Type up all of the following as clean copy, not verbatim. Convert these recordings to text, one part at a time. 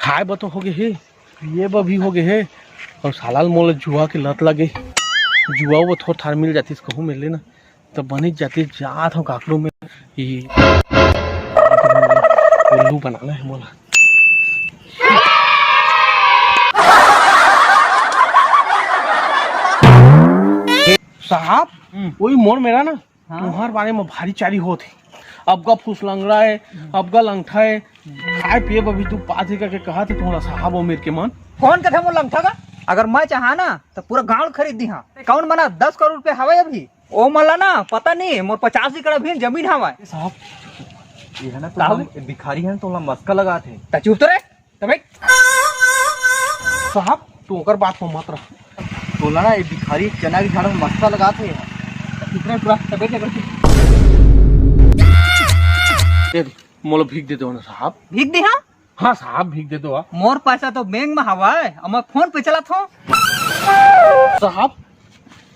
खाए ब तो हो गए हे, पिए ब भी हो गए हे, और सालाल मोल जुआ के लत लगे। जुआ वो थोड़ा थार मिल जाती कहूँ मिले ना तो बनी जाती जात हूँ काकड़ों में उल्लू बनाना है मोला। साहब वही मोर मेरा ना तुम्हारे बारे में भारी चारी होती। अब का फूस लंगड़ा है, अब का लंगठा है, खाए पिए अभी तू पाथी करके कहा था तुम्हारा साहब हो मेरे के मन कौन कथा मोर लंगठा का? अगर मैं चाहा ना तो पूरा गांव खरीद दी। हाँ कौन मना 10 करोड़ रुपए हवाई अभी ओ मला ना पता नहीं मोर 85 एकड़ भी जमीन हवाई। साहब ये है ना तो भिखारी है तो मस्का लगा थे। चुप तो रहे साहब तू ओकर बात को मत रह। बोला ना ये भिखारी चना की झाड़ में मस्का लगा थे। मोला भीख दे दो ना साहब। भीख दी? हाँ हाँ साहब भीख दे दो। मोर पैसा तो बैंक में हवाई और मैं फोन पे चला था। साहब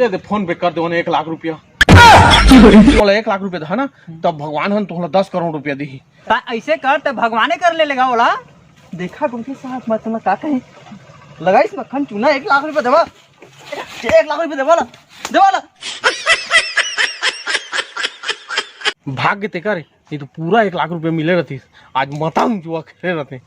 दे फोन पे कर दो 1 लाख रुपया। 1 लाख रुपया था ना तब भगवान हम तुम्हारा 10 करोड़ रुपया दी। ऐसे कर तो भगवाने कर ले लेगा बोला। देखा गुंठी साहब मैं तुम्हें का कहीं लगाई मक्खन चूना 1 लाख रुपया देवा। 1 लाख रुपया देवाला देवाला भाग्य ते करे ये तो पूरा 1 लाख रुपया मिले रहती। आज मतंग जुआ खेले रहते।